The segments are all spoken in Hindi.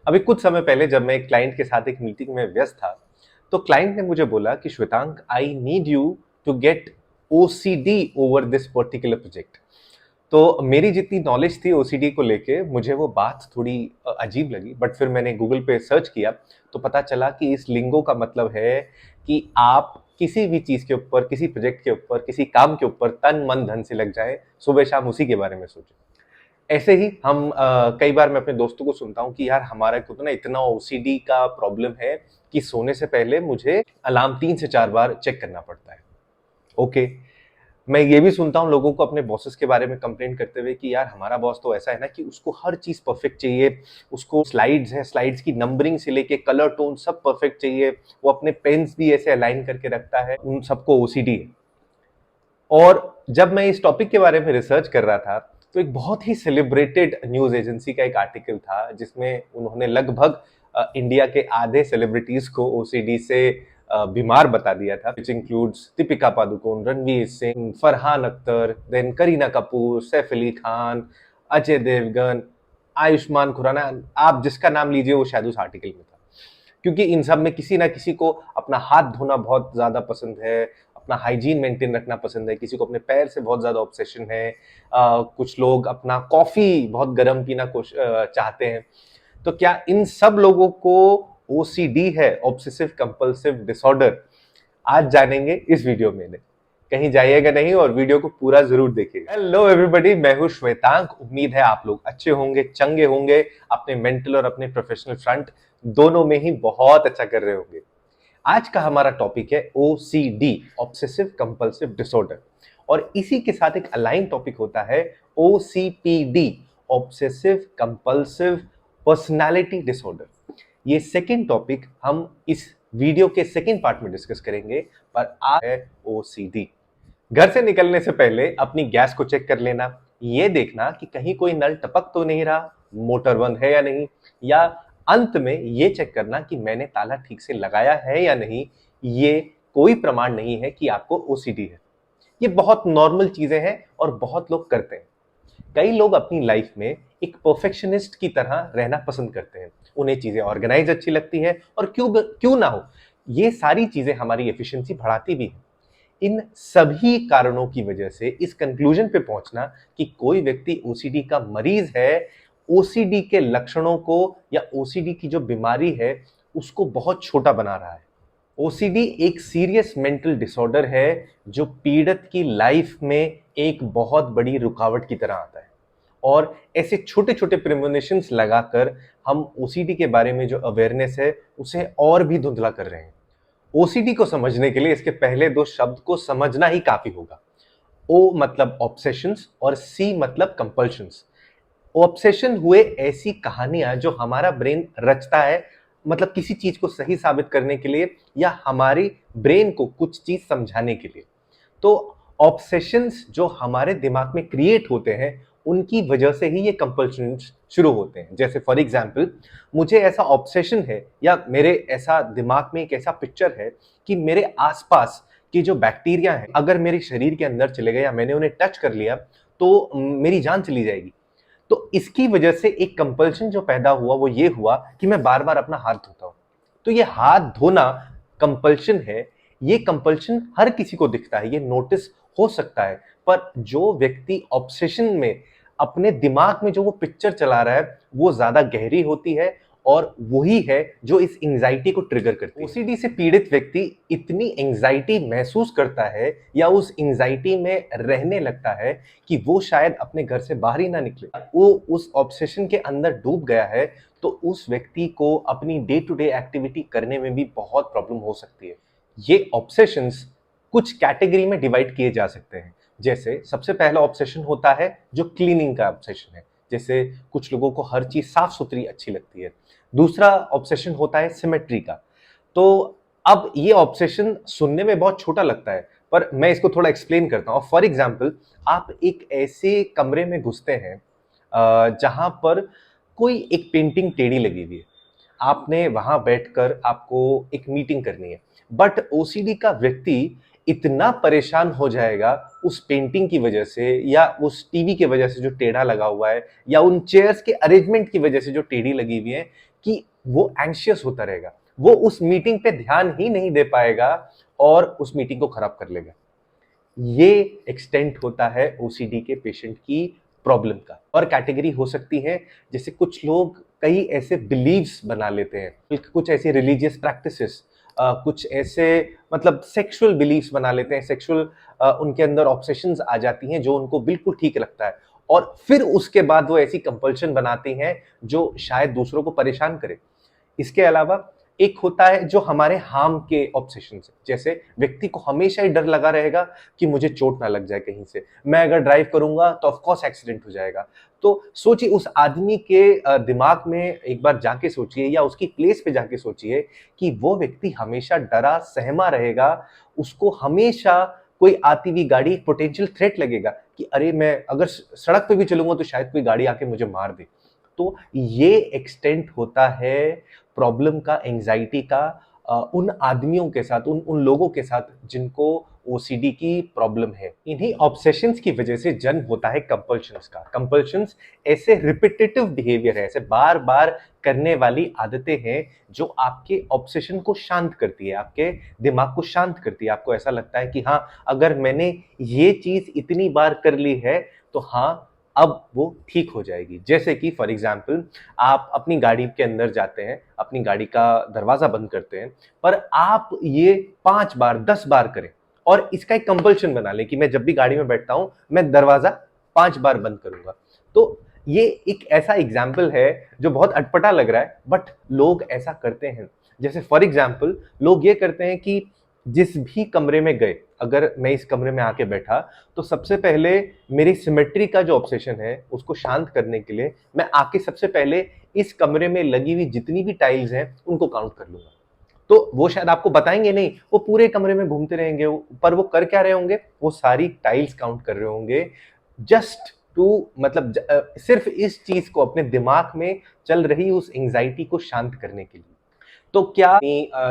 अभी कुछ समय पहले जब मैं एक क्लाइंट के साथ एक मीटिंग में व्यस्त था, तो क्लाइंट ने मुझे बोला कि Shwetank, I need you to get OCD over this particular project. तो मेरी जितनी नॉलेज थी ओसीडी को लेके, मुझे वो बात थोड़ी अजीब लगी, बट फिर मैंने गूगल पे सर्च किया तो पता चला कि इस लिंगो का मतलब है कि आप किसी भी चीज के ऊपर, किसी प्रोजेक्ट के ऊपर, किसी काम के ऊपर तन मन धन से लग जाए, सुबह शाम उसी के बारे में सोचें। ऐसे ही हम कई बार मैं अपने दोस्तों को सुनता हूँ कि यार हमारा को तो ना इतना ओसीडी का प्रॉब्लम है कि सोने से पहले मुझे अलार्म 3 से 4 बार चेक करना पड़ता है। ओके। मैं ये भी सुनता हूँ लोगों को अपने बॉसेस के बारे में कंप्लेंट करते हुए कि यार हमारा बॉस तो ऐसा है ना कि उसको हर चीज परफेक्ट चाहिए, उसको स्लाइड्स है, स्लाइड्स की नंबरिंग से लेके कलर टोन सब परफेक्ट चाहिए, वो अपने पेन्स भी ऐसे अलाइन करके रखता है, उन सबको ओसीडी है। और जब मैं इस टॉपिक के बारे में रिसर्च कर रहा था तो एक बहुत ही सेलिब्रेटेड न्यूज एजेंसी का एक आर्टिकल था जिसमें उन्होंने लगभग इंडिया के आधे सेलिब्रिटीज को ओसीडी से बीमार बता दिया था, which includes Deepika Padukone, Ranveer Singh, Farhan Akhtar, then Kareena Kapoor, Saif Ali Khan, Ajay Devgn, Ayushmann Khurrana. आप जिसका नाम लीजिए वो शायद उस आर्टिकल में था, क्योंकि इन सब में किसी ना किसी को अपना हाथ धोना बहुत ज्यादा पसंद है, अपना हाइजीन मेंटेन रखना पसंद है, किसी को अपने पैर से बहुत ज्यादा ऑब्सेशन है, कुछ लोग अपना कॉफी बहुत गर्म पीना चाहते हैं। तो क्या इन सब लोगों को ओसीडी है, ऑब्सेसिव कंपल्सिव डिसऑर्डर? आज जानेंगे इस वीडियो में। कहीं जाइएगा नहीं और वीडियो को पूरा जरूर देखिएगा। हेलो एवरीबॉडी, मैं हूं श्वेतांक। उम्मीद है आप लोग अच्छे होंगे, चंगे होंगे, अपने मेंटल और अपने प्रोफेशनल फ्रंट दोनों में ही बहुत अच्छा कर रहे होंगे। आज का हमारा टॉपिक है ओसीडी, ऑब्सेसिव कंपल्सिव डिसऑर्डर, और इसी के साथ एक अलाइन टॉपिक होता है ओसीपीडी, ऑब्सेसिव कंपल्सिव पर्सनालिटी डिसऑर्डर। ये सेकेंड टॉपिक हम इस वीडियो के सेकेंड पार्ट में डिस्कस करेंगे, पर आज है ओसीडी। घर से निकलने से पहले अपनी गैस को चेक कर लेना, ये देखना कि कहीं कोई नल टपक तो नहीं रहा, मोटर बंद है या नहीं, या अंत में ये चेक करना कि मैंने ताला ठीक से लगाया है या नहीं। ये कोई प्रमाण नहीं है कि आपको ओसीडी है। ये बहुत नॉर्मल चीजें हैं और बहुत लोग करते हैं। कई लोग अपनी लाइफ में एक परफेक्शनिस्ट की तरह रहना पसंद करते हैं। उन्हें चीजें ऑर्गेनाइज अच्छी लगती है, और क्यों क्यों ना हो, ये सारी चीजें हमारी एफिशिएंसी बढ़ाती भी है। इन सभी कारणों की वजह से इस कंक्लूजन पे पहुंचना कि कोई व्यक्ति ओसीडी का मरीज है, ओसीडी के लक्षणों को या ओसीडी की जो बीमारी है उसको बहुत छोटा बना रहा है। ओसीडी एक सीरियस मेंटल डिसऑर्डर है जो पीड़ित की लाइफ में एक बहुत बड़ी रुकावट की तरह आता है, और ऐसे छोटे छोटे प्रिमोनिशंस लगाकर हम ओसीडी के बारे में जो अवेयरनेस है उसे और भी धुंधला कर रहे हैं। ओसीडी को समझने के लिए इसके पहले दो शब्द को समझना ही काफी होगा। ओ मतलब ऑब्सेशंस और सी मतलब कंपल्शंस। ऑब्सेशन हुए ऐसी कहानियां जो हमारा ब्रेन रचता है, मतलब किसी चीज को सही साबित करने के लिए या हमारी ब्रेन को कुछ चीज समझाने के लिए। तो ऑब्सेशंस जो हमारे दिमाग में क्रिएट होते हैं उनकी वजह से ही ये कंपल्शन शुरू होते हैं। जैसे फॉर एग्जांपल, मुझे ऐसा ऑब्सेशन है या मेरे ऐसा दिमाग में एक ऐसा पिक्चर है कि मेरे आसपास के जो बैक्टीरिया हैं अगर मेरे शरीर के अंदर चले गए या मैंने उन्हें टच कर लिया तो मेरी जान चली जाएगी। तो इसकी वजह से एक कंपल्शन जो पैदा हुआ वो ये हुआ कि मैं बार बार अपना हाथ धोता हूं। तो ये हाथ धोना कंपल्शन है। ये कंपल्शन हर किसी को दिखता है, ये नोटिस हो सकता है, पर जो व्यक्ति ऑब्सेशन में अपने दिमाग में जो वो पिक्चर चला रहा है वो ज्यादा गहरी होती है, और वही है जो इस एंजाइटी को ट्रिगर करती है। ओसीडी से पीड़ित व्यक्ति इतनी एंजाइटी महसूस करता है या उस एंजाइटी में रहने लगता है कि वो शायद अपने घर से बाहर ही ना निकले। वो उस ऑब्सेशन के अंदर डूब गया है, तो उस व्यक्ति को अपनी डे टू डे एक्टिविटी करने में भी बहुत प्रॉब्लम हो सकती है। ये ऑब्सेशंस कुछ कैटेगरी में डिवाइड किए जा सकते हैं। जैसे सबसे पहला ऑब्सेशन होता है जो क्लीनिंग का ऑब्सेशन है, जैसे कुछ लोगों को हर चीज साफ सुथरी अच्छी लगती है। दूसरा ऑब्सेशन होता है सिमेट्री का। तो अब ये ऑब्सेशन सुनने में बहुत छोटा लगता है, पर मैं इसको थोड़ा एक्सप्लेन करता हूँ। फॉर एग्जाम्पल, आप एक ऐसे कमरे में घुसते हैं जहां पर कोई एक पेंटिंग टेढ़ी लगी हुई है, आपने वहां बैठकर आपको एक मीटिंग करनी है, बट ओसीडी का व्यक्ति इतना परेशान हो जाएगा उस पेंटिंग की वजह से या उस टीवी की वजह से जो टेढ़ा लगा हुआ है या उन चेयर्स के अरेंजमेंट की वजह से जो टेढ़ी लगी हुई है, कि वो एंशियस होता रहेगा, वो उस मीटिंग पे ध्यान ही नहीं दे पाएगा और उस मीटिंग को खराब कर लेगा। ये एक्सटेंट होता है ओसीडी के पेशेंट की प्रॉब्लम का। और कैटेगरी हो सकती है, जैसे कुछ लोग कई ऐसे बिलीव्स बना लेते हैं, कुछ ऐसी रिलीजियस प्रैक्टिसेस, कुछ ऐसे मतलब सेक्सुअल बिलीव्स बना लेते हैं, सेक्सुअल उनके अंदर ऑब्सेशंस आ जाती हैं जो उनको बिल्कुल ठीक लगता है, और फिर उसके बाद वो ऐसी कंपल्शन बनाती हैं जो शायद दूसरों को परेशान करे। इसके अलावा एक होता है जो हमारे हार्म के ऑब्सेशंस है, जैसे व्यक्ति को हमेशा ही डर लगा रहेगा कि मुझे चोट ना लग जाए कहीं से, मैं अगर ड्राइव करूंगा तो ऑफ कोर्स एक्सीडेंट हो जाएगा। तो सोचिए उस आदमी के दिमाग में एक बार जाके सोचिए या उसकी प्लेस पे जाके सोचिए कि वो व्यक्ति हमेशा डरा सहमा रहेगा, उसको हमेशा कोई आती हुई गाड़ी पोटेंशियल थ्रेट लगेगा कि अरे मैं अगर सड़क पे भी चलूंगा तो शायद कोई गाड़ी आके मुझे मार दे। तो ये एक्सटेंट होता है प्रॉब्लम का, एंजाइटी का, उन आदमियों के साथ, उन उन लोगों के साथ जिनको ओसीडी की प्रॉब्लम है। इन्हीं ऑब्सेशंस की वजह से जन्म होता है कंपल्शंस का। कंपल्शंस ऐसे रिपीटेटिव बिहेवियर है, ऐसे बार बार करने वाली आदतें हैं जो आपके ऑब्सेशन को शांत करती है, आपके दिमाग को शांत करती है। आपको ऐसा लगता है कि हाँ, अगर मैंने ये चीज इतनी बार कर ली है तो हाँ, अब वो ठीक हो जाएगी। जैसे कि फॉर एग्जाम्पल, आप अपनी गाड़ी के अंदर जाते हैं, अपनी गाड़ी का दरवाजा बंद करते हैं, पर आप ये 5 बार 10 बार करें और इसका एक कंपल्शन बना लें कि मैं जब भी गाड़ी में बैठता हूं मैं दरवाजा 5 बार बंद करूंगा। तो ये एक ऐसा एग्जाम्पल है जो बहुत अटपटा लग रहा है, बट लोग ऐसा करते हैं। जैसे फॉर एग्जाम्पल, लोग ये करते हैं कि जिस भी कमरे में गए, अगर मैं इस कमरे में आके बैठा तो सबसे पहले मेरी सिमेट्री का जो ऑब्सेशन है उसको शांत करने के लिए मैं आके सबसे पहले इस कमरे में लगी हुई जितनी भी टाइल्स हैं उनको काउंट कर लूंगा। तो वो शायद आपको बताएंगे नहीं, वो पूरे कमरे में घूमते रहेंगे, पर वो कर क्या रहे होंगे, वो सारी टाइल्स काउंट कर रहे होंगे, जस्ट टू मतलब सिर्फ इस चीज को, अपने दिमाग में चल रही उस एंजाइटी को शांत करने के लिए। तो क्या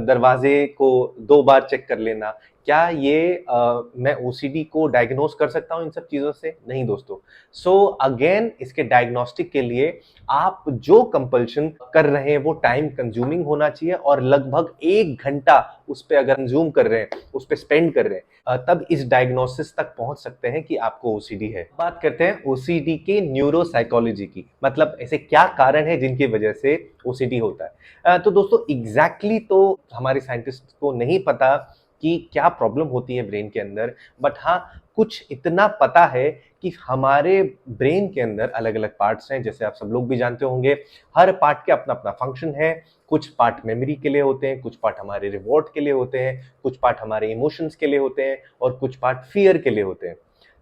दरवाजे को 2 बार चेक कर लेना, क्या ये मैं ओसीडी को डायग्नोस कर सकता हूं इन सब चीजों से? नहीं दोस्तों। सो अगेन, इसके डायग्नोस्टिक के लिए आप जो कंपल्शन कर रहे हैं वो टाइम कंज्यूमिंग होना चाहिए, और लगभग 1 घंटा उस पर अगर कंज्यूम कर रहे हैं, उस पर स्पेंड कर रहे हैं, तब इस डायग्नोसिस तक पहुंच सकते हैं कि आपको ओसीडी है। बात करते हैं ओसीडी के न्यूरोसाइकोलॉजी की, मतलब ऐसे क्या कारण है जिनकी वजह से ओसीडी होता है। तो दोस्तों एग्जैक्टली तो हमारे साइंटिस्ट को नहीं पता कि क्या प्रॉब्लम होती है ब्रेन के अंदर, बट हाँ, कुछ इतना पता है कि हमारे ब्रेन के अंदर अलग अलग पार्ट्स हैं, जैसे आप सब लोग भी जानते होंगे। हर पार्ट के अपना अपना फंक्शन है। कुछ पार्ट मेमोरी के लिए होते हैं, कुछ पार्ट हमारे रिवॉर्ड के लिए होते हैं, कुछ पार्ट हमारे इमोशंस के लिए होते हैं, और कुछ पार्ट फियर के लिए होते हैं।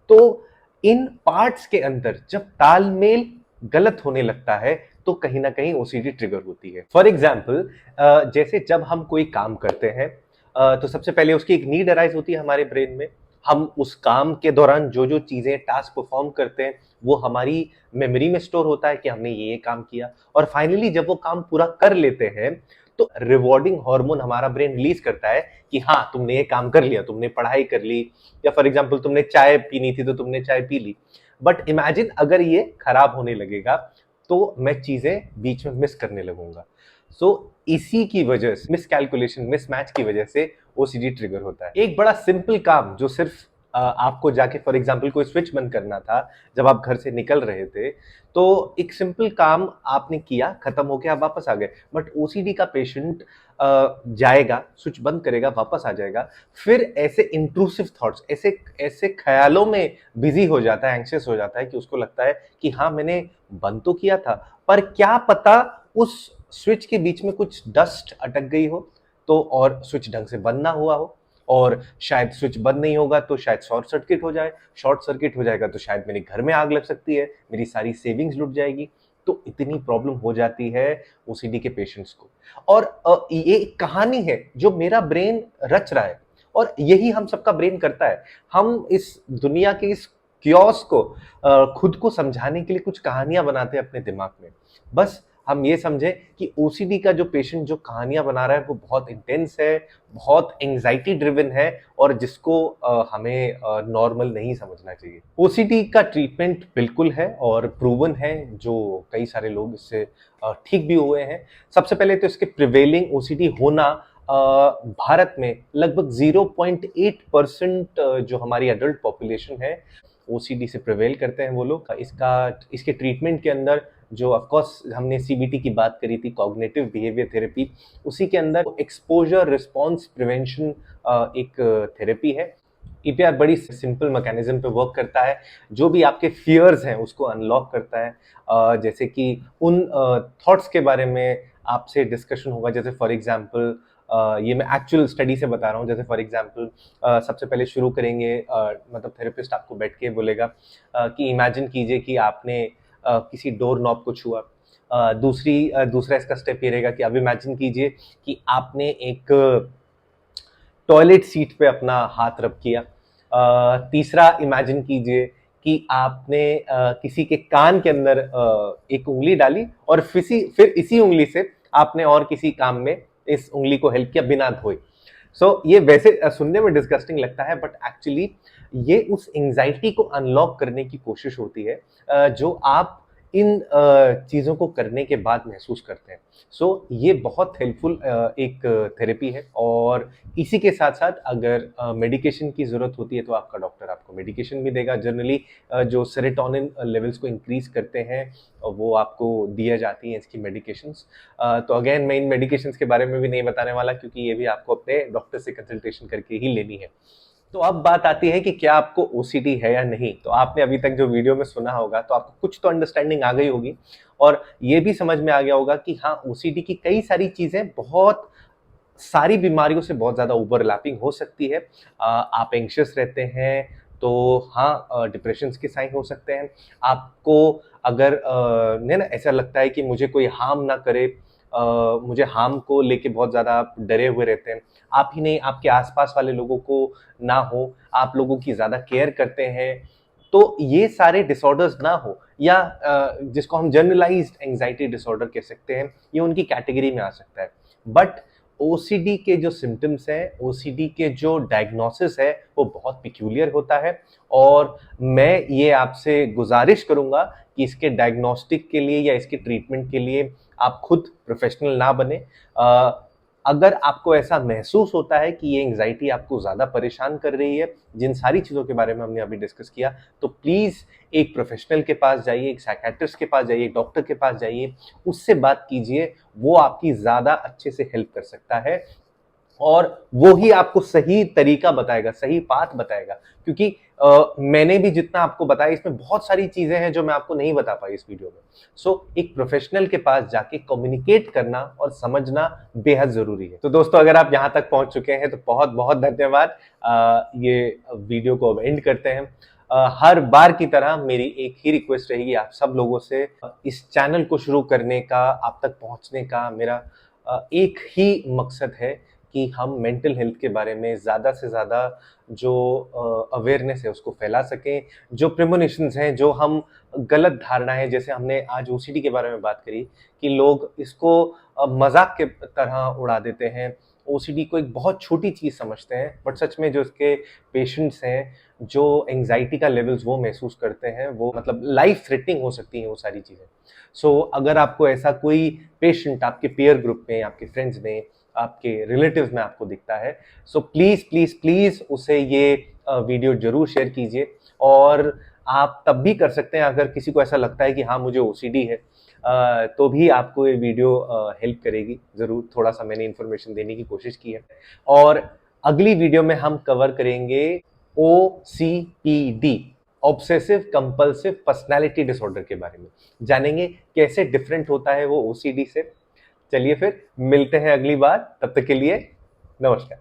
तो इन पार्ट्स के अंदर जब तालमेल गलत होने लगता है तो कहीं ना कहीं ओसीडी ट्रिगर होती है। फॉर एग्जाम्पल, जैसे जब हम कोई काम करते हैं तो सबसे पहले उसकी एक नीड अराइज होती है हमारे ब्रेन में। हम उस काम के दौरान जो जो चीजें, टास्क परफॉर्म करते हैं, वो हमारी मेमोरी में स्टोर होता है कि हमने ये काम किया, और फाइनली जब वो काम पूरा कर लेते हैं तो रिवॉर्डिंग हार्मोन हमारा ब्रेन रिलीज करता है कि हाँ, तुमने ये काम कर लिया, तुमने पढ़ाई कर ली, या फॉर एग्जाम्पल तुमने चाय पीनी थी तो तुमने चाय पी ली। बट इमेजिन अगर ये खराब होने लगेगा तो मैं चीजें बीच में मिस करने लगूंगा। सो इसी की वजह से, मिसकैलकुलेशन, मिसमैच की वजह से ओसीडी ट्रिगर होता है। एक बड़ा सिंपल काम जो सिर्फ आपको जाके फॉर एग्जांपल कोई स्विच बंद करना था जब आप घर से निकल रहे थे, तो एक सिंपल काम आपने किया, खत्म हो गया, आप वापस आ गए। बट ओसीडी का पेशेंट जाएगा, स्विच बंद करेगा, वापस आ जाएगा, फिर ऐसे इंट्रूसिव थॉट्स, ऐसे ऐसे ख्यालों में बिजी हो जाता है, एंग्शियस हो जाता है कि उसको लगता है कि हाँ, मैंने बंद तो किया था, पर क्या पता उस स्विच के बीच में कुछ डस्ट अटक गई हो, तो और स्विच ढंग से बंद ना हुआ हो, और शायद स्विच बंद नहीं होगा तो शायद शॉर्ट सर्किट हो जाए, शॉर्ट सर्किट हो जाएगा तो शायद मेरे घर में आग लग सकती है, मेरी सारी सेविंग्स लुट जाएगी। तो इतनी प्रॉब्लम हो जाती है ओसीडी के पेशेंट्स को। और ये एक कहानी है जो मेरा ब्रेन रच रहा है, और यही हम सबका ब्रेन करता है। हम इस दुनिया के इस क्योस को खुद को समझाने के लिए कुछ कहानियां बनाते हैं अपने दिमाग में। बस हम ये समझें कि ओसीडी का जो पेशेंट जो कहानियां बना रहा है वो बहुत इंटेंस है, बहुत एंग्जाइटी ड्रिवन है और जिसको हमें नॉर्मल नहीं समझना चाहिए। ओसीडी का ट्रीटमेंट बिल्कुल है और प्रूवन है, जो कई सारे लोग इससे ठीक भी हुए हैं। सबसे पहले तो इसके प्रिवेलिंग ओसीडी होना भारत में लगभग 0.8% जो हमारी एडल्ट पॉपुलेशन है ओसीडी से प्रिवेल करते हैं वो लोग। इसके ट्रीटमेंट के अंदर जो ऑफ कोर्स हमने सीबीटी की बात करी थी, कॉग्निटिव बिहेवियर थेरेपी, उसी के अंदर एक्सपोजर रिस्पॉन्स प्रिवेंशन एक थेरेपी है। ईपीआर बड़ी सिंपल मैकेनिज्म पे वर्क करता है, जो भी आपके फियर्स हैं उसको अनलॉक करता है। जैसे कि उन थॉट्स के बारे में आपसे डिस्कशन होगा, जैसे फॉर एग्जांपल ये मैं एक्चुअल स्टडी से बता रहा हूँ। जैसे फॉर एग्जांपल सबसे पहले शुरू करेंगे, मतलब थेरेपिस्ट आपको बैठ के बोलेगा कि इमेजिन कीजिए कि आपने किसी डोर नॉब को छुआ। दूसरा इसका स्टेप ये रहेगा कि अब इमेजिन कीजिए कि आपने एक टॉयलेट सीट पे अपना हाथ रब किया। तीसरा इमेजिन कीजिए कि आपने किसी के कान के अंदर एक उंगली डाली और फिर इसी उंगली से आपने और किसी काम में इस उंगली को हेल्प किया बिना धोए। ये वैसे सुनने में डिस्गस्टिंग लगता है, बट एक्चुअली ये उस एंजाइटी को अनलॉक करने की कोशिश होती है जो आप इन चीज़ों को करने के बाद महसूस करते हैं। ये बहुत हेल्पफुल एक थेरेपी है और इसी के साथ साथ अगर मेडिकेशन की ज़रूरत होती है तो आपका डॉक्टर आपको मेडिकेशन भी देगा। जनरली जो सेरोटोनिन लेवल्स को इंक्रीज करते हैं वो आपको दिया जाती हैं इसकी मेडिकेशंस। तो अगेन मैं इन मेडिकेशंस के बारे में भी नहीं बताने वाला, क्योंकि ये भी आपको अपने डॉक्टर से कंसल्टेशन करके ही लेनी है। तो अब बात आती है कि क्या आपको ओसीडी है या नहीं। तो आपने अभी तक जो वीडियो में सुना होगा तो आपको कुछ तो अंडरस्टैंडिंग आ गई होगी और ये भी समझ में आ गया होगा कि हाँ, ओसीडी की कई सारी चीजें बहुत सारी बीमारियों से बहुत ज्यादा ओवरलैपिंग हो सकती है। आप एंग्शियस रहते हैं तो हाँ, डिप्रेशन के साइन हो सकते हैं। आपको अगर नहीं ना ऐसा लगता है कि मुझे कोई हार्म ना करे, मुझे हार्म को लेके बहुत ज्यादा आप डरे हुए रहते हैं। आप ही नहीं, आपके आसपास वाले लोगों को ना हो, आप लोगों की ज्यादा केयर करते हैं, तो ये सारे डिसऑर्डर्स ना हो, या जिसको हम जनरलाइज्ड एंजाइटी डिसऑर्डर कह सकते हैं, ये उनकी कैटेगरी में आ सकता है। बट ओसीडी के जो सिम्टम्स हैं, ओसीडी के जो डायग्नोसिस है, वो बहुत पिक्यूलियर होता है और मैं ये आपसे गुजारिश करूंगा कि इसके डायग्नोस्टिक के लिए या इसके ट्रीटमेंट के लिए आप खुद प्रोफेशनल ना बने। अगर आपको ऐसा महसूस होता है कि ये एंजाइटी आपको ज़्यादा परेशान कर रही है, जिन सारी चीज़ों के बारे में हमने अभी डिस्कस किया, तो प्लीज़ एक प्रोफेशनल के पास जाइए, एक साइकियाट्रिस्ट के पास जाइए, एक डॉक्टर के पास जाइए, उससे बात कीजिए। वो आपकी ज़्यादा अच्छे से हेल्प कर सकता है और वो ही आपको सही तरीका बताएगा, सही पाथ बताएगा। क्योंकि मैंने भी जितना आपको बताया, इसमें बहुत सारी चीजें हैं जो मैं आपको नहीं बता पाई इस वीडियो में। एक प्रोफेशनल के पास जाके कम्युनिकेट करना और समझना बेहद जरूरी है। तो दोस्तों, अगर आप यहाँ तक पहुंच चुके हैं तो बहुत बहुत धन्यवाद। ये वीडियो को अब एंड करते हैं। हर बार की तरह मेरी एक ही रिक्वेस्ट रहेगी आप सब लोगों से, इस चैनल को शुरू करने का, आप तक पहुंचने का मेरा एक ही मकसद है कि हम मेंटल हेल्थ के बारे में ज़्यादा से ज़्यादा जो अवेयरनेस है उसको फैला सकें। जो प्रेमोनिशंस हैं, जो हम गलत धारणा है, जैसे हमने आज ओसीडी के बारे में बात करी कि लोग इसको मजाक के तरह उड़ा देते हैं, ओसीडी को एक बहुत छोटी चीज़ समझते हैं, बट सच में जो इसके पेशेंट्स हैं, जो एंग्जाइटी का लेवल्स वो महसूस करते हैं, वो मतलब लाइफ थ्रेटनिंग हो सकती हैं वो सारी चीज़ें। अगर आपको ऐसा कोई पेशेंट आपके पीयर ग्रुप में, आपके फ्रेंड्स में, आपके रिलेटिव्स में आपको दिखता है, प्लीज़ प्लीज़ प्लीज़ उसे ये वीडियो जरूर शेयर कीजिए। और आप तब भी कर सकते हैं अगर किसी को ऐसा लगता है कि हाँ, मुझे ओसीडी है, तो भी आपको ये वीडियो हेल्प करेगी ज़रूर। थोड़ा सा मैंने इन्फॉर्मेशन देने की कोशिश की है। और अगली वीडियो में हम कवर करेंगे OCPD, obsessive compulsive personality disorder के बारे में, जानेंगे कैसे डिफरेंट होता है वो ओसीडी से। चलिए फिर मिलते हैं अगली बार, तब तक के लिए नमस्कार।